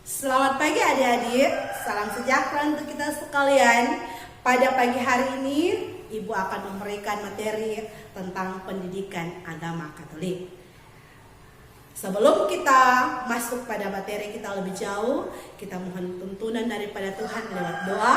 Selamat pagi adik-adik, salam sejahtera untuk kita sekalian. Pada pagi hari ini, Ibu akan memberikan materi tentang pendidikan agama Katolik. Sebelum kita masuk pada materi kita lebih jauh, kita mohon tuntunan daripada Tuhan lewat doa.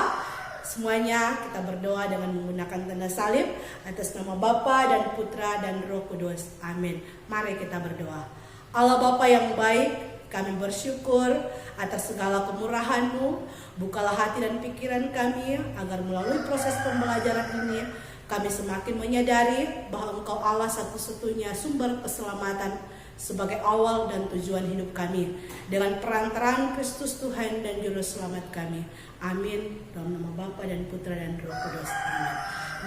Semuanya kita berdoa dengan menggunakan tanda salib atas nama Bapa dan Putra dan Roh Kudus. Amin. Mari kita berdoa. Allah Bapa yang baik, kami bersyukur atas segala kemurahan-Mu. Bukalah hati dan pikiran kami agar melalui proses pembelajaran ini kami semakin menyadari bahwa Engkau Allah satu-satunya sumber keselamatan sebagai awal dan tujuan hidup kami. Dengan perantaraan Kristus Tuhan dan Juru Selamat kami. Amin. Dalam nama Bapa dan Putra dan Roh Kudus. Amin.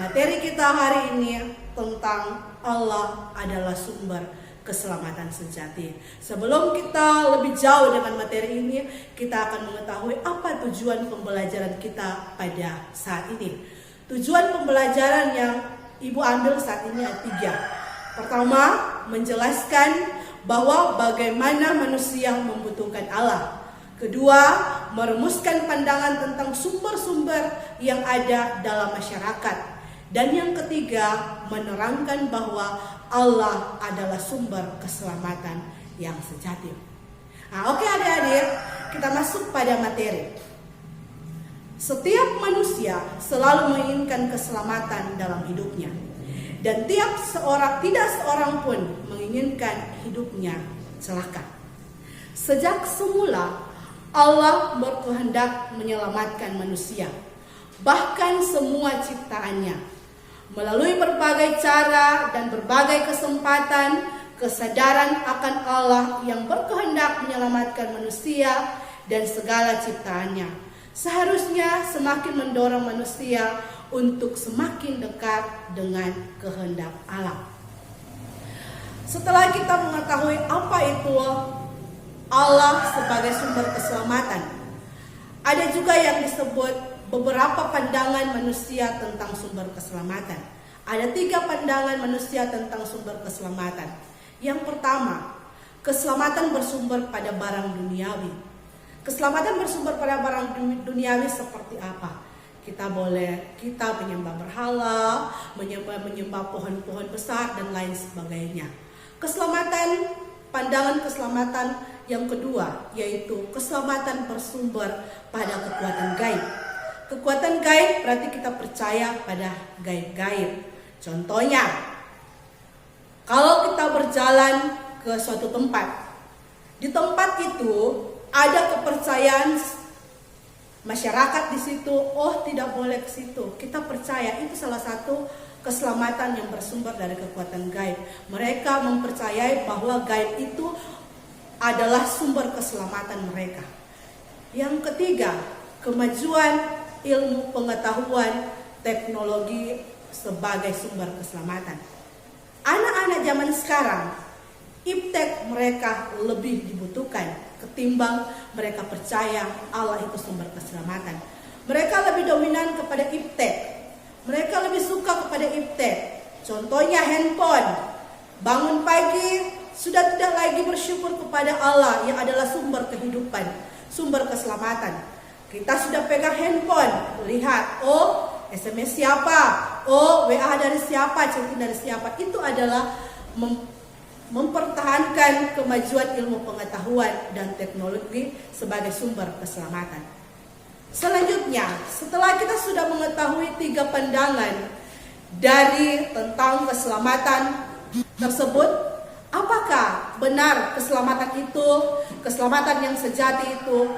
Materi kita hari ini tentang Allah adalah sumber keselamatan sejati. Sebelum kita lebih jauh dengan materi ini, kita akan mengetahui apa tujuan pembelajaran kita pada saat ini. Tujuan pembelajaran yang Ibu ambil saat ini ada 3. Pertama, menjelaskan bahwa bagaimana manusia membutuhkan Allah. Kedua, merumuskan pandangan tentang sumber-sumber yang ada dalam masyarakat. Dan yang ketiga, menerangkan bahwa Allah adalah sumber keselamatan yang sejati. Nah, oke adik-adik, kita masuk pada materi. Setiap manusia selalu menginginkan keselamatan dalam hidupnya. Dan tidak seorang pun menginginkan hidupnya celaka. Sejak semula, Allah berkehendak menyelamatkan manusia. Bahkan semua ciptaannya. Melalui berbagai cara dan berbagai kesempatan, kesadaran akan Allah yang berkehendak menyelamatkan manusia dan segala ciptaannya seharusnya semakin mendorong manusia untuk semakin dekat dengan kehendak Allah. Setelah kita mengetahui apa itu Allah sebagai sumber keselamatan, ada juga yang disebut beberapa pandangan manusia tentang sumber keselamatan. Ada 3 pandangan manusia tentang sumber keselamatan. Yang pertama, keselamatan bersumber pada barang duniawi. Keselamatan bersumber pada barang duniawi seperti apa? Kita menyembah berhala, menyembah pohon-pohon besar dan lain sebagainya. Pandangan keselamatan yang kedua yaitu keselamatan bersumber pada kekuatan gaib. Kekuatan gaib berarti kita percaya pada gaib-gaib. Contohnya, kalau kita berjalan ke suatu tempat, di tempat itu ada kepercayaan masyarakat di situ, oh tidak boleh ke situ. Kita percaya itu salah satu keselamatan yang bersumber dari kekuatan gaib. Mereka mempercayai bahwa gaib itu adalah sumber keselamatan mereka. Yang ketiga, kemajuan ilmu pengetahuan teknologi sebagai sumber keselamatan. Anak-anak zaman sekarang, iptek mereka lebih dibutuhkan ketimbang mereka percaya Allah itu sumber keselamatan. Mereka lebih dominan kepada iptek. Mereka lebih suka kepada iptek. Contohnya handphone. Bangun pagi sudah tidak lagi bersyukur kepada Allah yang adalah sumber kehidupan, sumber keselamatan. Kita sudah pegang handphone, lihat, oh SMS siapa, oh WA dari siapa, chatting dari siapa. Itu adalah mempertahankan kemajuan ilmu pengetahuan dan teknologi sebagai sumber keselamatan. Selanjutnya, setelah kita sudah mengetahui 3 pandangan dari tentang keselamatan tersebut, apakah benar keselamatan yang sejati itu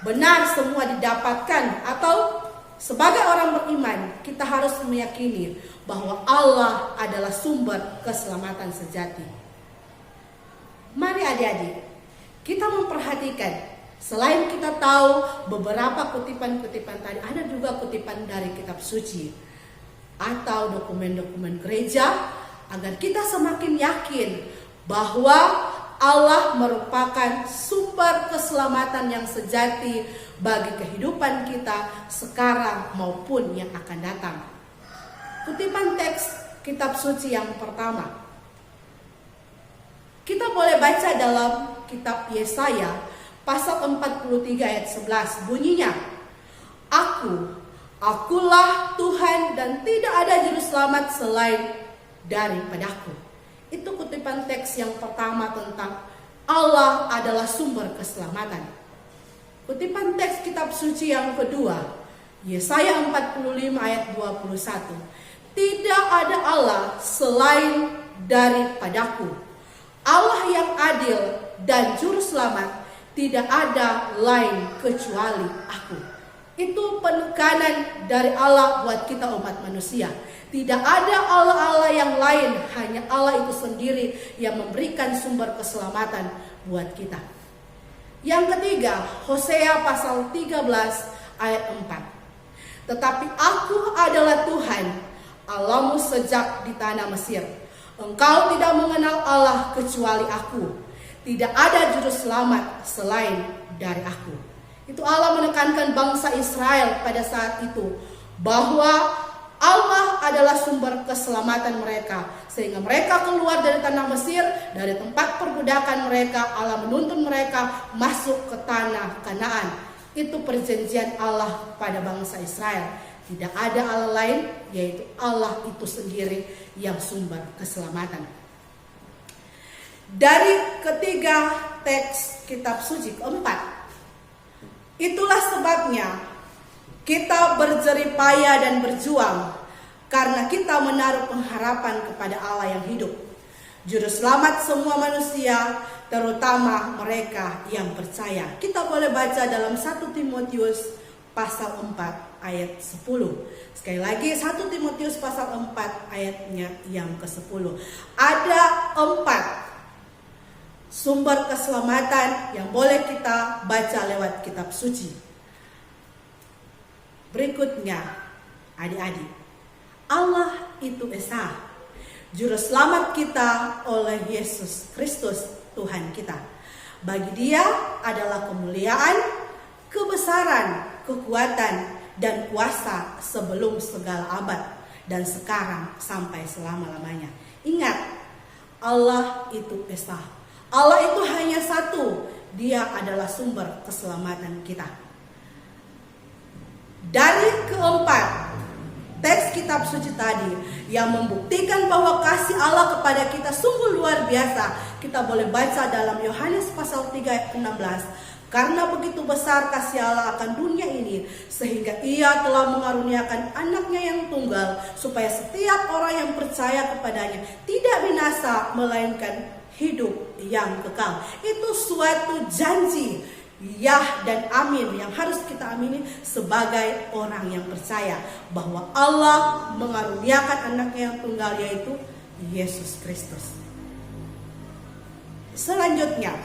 benar semua didapatkan, atau sebagai orang beriman kita harus meyakini bahwa Allah adalah sumber keselamatan sejati. Mari adik-adik, kita memperhatikan, selain kita tahu beberapa kutipan-kutipan tadi, ada juga kutipan dari kitab suci atau dokumen-dokumen gereja, agar kita semakin yakin bahwa Allah merupakan sumber keselamatan yang sejati bagi kehidupan kita sekarang maupun yang akan datang. Kutipan teks kitab suci yang pertama, kita boleh baca dalam kitab Yesaya pasal 43 ayat 11, bunyinya, Akulah Tuhan dan tidak ada juru selamat selain daripadaku. Itu kutipan teks yang pertama tentang Allah adalah sumber keselamatan. Kutipan teks kitab suci yang kedua, Yesaya 45 ayat 21. Tidak ada Allah selain daripadaku. Allah yang adil dan juru selamat, tidak ada lain kecuali aku. Itu penekanan dari Allah buat kita umat manusia. Tidak ada Allah-Allah yang lain, hanya Allah itu sendiri yang memberikan sumber keselamatan buat kita. Yang ketiga, Hosea pasal 13 ayat 4. Tetapi aku adalah Tuhan, Allahmu sejak di tanah Mesir. Engkau tidak mengenal Allah kecuali aku. Tidak ada juru selamat selain dari aku. Itu Allah menekankan bangsa Israel pada saat itu bahwa Allah adalah sumber keselamatan mereka, sehingga mereka keluar dari tanah Mesir, dari tempat perbudakan mereka. Allah menuntun mereka masuk ke tanah Kanaan. Itu perjanjian Allah pada bangsa Israel. Tidak ada Allah lain, yaitu Allah itu sendiri yang sumber keselamatan. Dari ketiga teks kitab suci keempat, itulah sebabnya kita berjeripaya dan berjuang, karena kita menaruh pengharapan kepada Allah yang hidup, juru selamat semua manusia, terutama mereka yang percaya. Kita boleh baca dalam 1 Timotius pasal 4 ayat 10. Sekali lagi 1 Timotius pasal 4 ayatnya yang ke-10. Ada 4 sumber keselamatan yang boleh kita baca lewat kitab suci. Berikutnya, adik-adik, Allah itu Esa, juru selamat kita oleh Yesus Kristus Tuhan kita. Bagi Dia adalah kemuliaan, kebesaran, kekuatan, dan kuasa sebelum segala abad, dan sekarang sampai selama-lamanya. Ingat, Allah itu Esa. Allah itu hanya satu, Dia adalah sumber keselamatan kita. Dari keempat teks kitab suci tadi yang membuktikan bahwa kasih Allah kepada kita sungguh luar biasa, kita boleh baca dalam Yohanes pasal 3 ayat 16. Karena begitu besar kasih Allah akan dunia ini, sehingga Ia telah mengaruniakan anaknya yang tunggal, supaya setiap orang yang percaya kepadanya tidak binasa, melainkan hidup yang kekal. Itu suatu janji, ya dan amin, yang harus kita amini sebagai orang yang percaya bahwa Allah mengaruniakan anaknya yang tunggal, yaitu Yesus Kristus. Selanjutnya,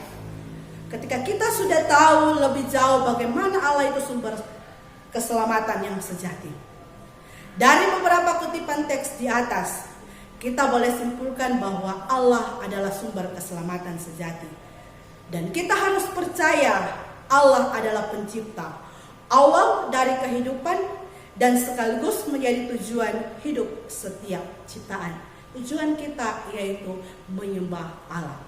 ketika kita sudah tahu lebih jauh bagaimana Allah itu sumber keselamatan yang sejati, dari beberapa kutipan teks di atas, kita boleh simpulkan bahwa Allah adalah sumber keselamatan sejati. Dan kita harus percaya Allah adalah pencipta, awal dari kehidupan, dan sekaligus menjadi tujuan hidup setiap ciptaan. Tujuan kita yaitu menyembah Allah.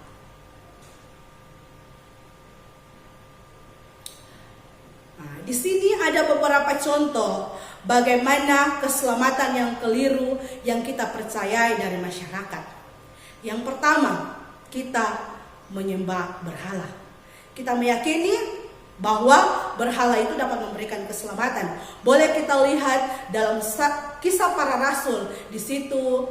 Nah, di sini ada beberapa contoh bagaimana keselamatan yang keliru yang kita percayai dari masyarakat. Yang pertama, kita menyembah berhala. Kita meyakini bahwa berhala itu dapat memberikan keselamatan. Boleh kita lihat dalam kisah para rasul, di situ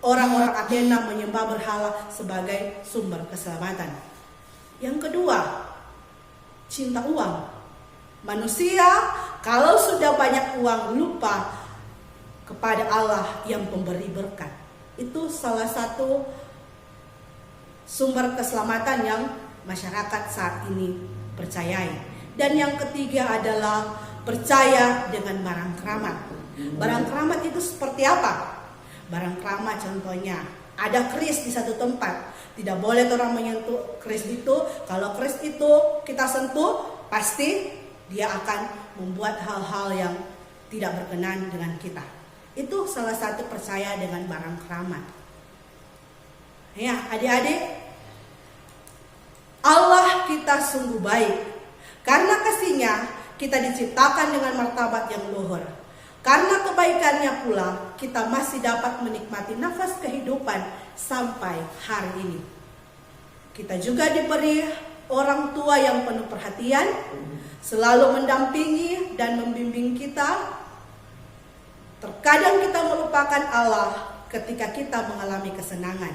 orang-orang Athena menyembah berhala sebagai sumber keselamatan. Yang kedua, cinta uang. Manusia kalau sudah banyak uang lupa kepada Allah yang pemberi berkat. Itu salah satu sumber keselamatan yang masyarakat saat ini percayai. Dan yang ketiga adalah percaya dengan barang keramat. Barang keramat itu seperti apa? Barang keramat contohnya ada keris di satu tempat. Tidak boleh orang menyentuh keris itu. Kalau keris itu kita sentuh, pasti dia akan membuat hal-hal yang tidak berkenan dengan kita. Itu salah satu percaya dengan barang keramat. Ya, adik-adik, Allah kita sungguh baik. Karena kasih-Nya kita diciptakan dengan martabat yang luhur. Karena kebaikannya pula kita masih dapat menikmati nafas kehidupan sampai hari ini. Kita juga diberi orang tua yang penuh perhatian, selalu mendampingi dan membimbing kita. Terkadang kita melupakan Allah ketika kita mengalami kesenangan.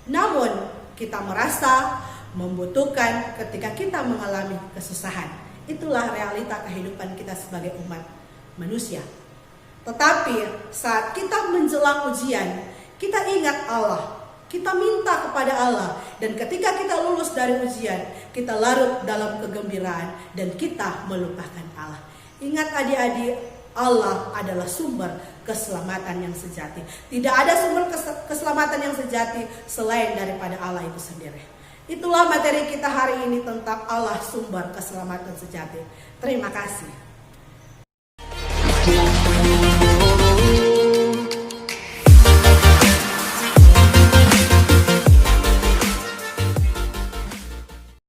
Namun kita merasa membutuhkan ketika kita mengalami kesusahan. Itulah realita kehidupan kita sebagai umat manusia. Tetapi saat kita menjelang ujian, kita ingat Allah, kita minta kepada Allah, dan ketika kita lulus dari ujian, kita larut dalam kegembiraan dan kita melupakan Allah. Ingat adik-adik, Allah adalah sumber keselamatan yang sejati. Tidak ada sumber keselamatan yang sejati selain daripada Allah itu sendiri. Itulah materi kita hari ini tentang Allah sumber keselamatan sejati. Terima kasih.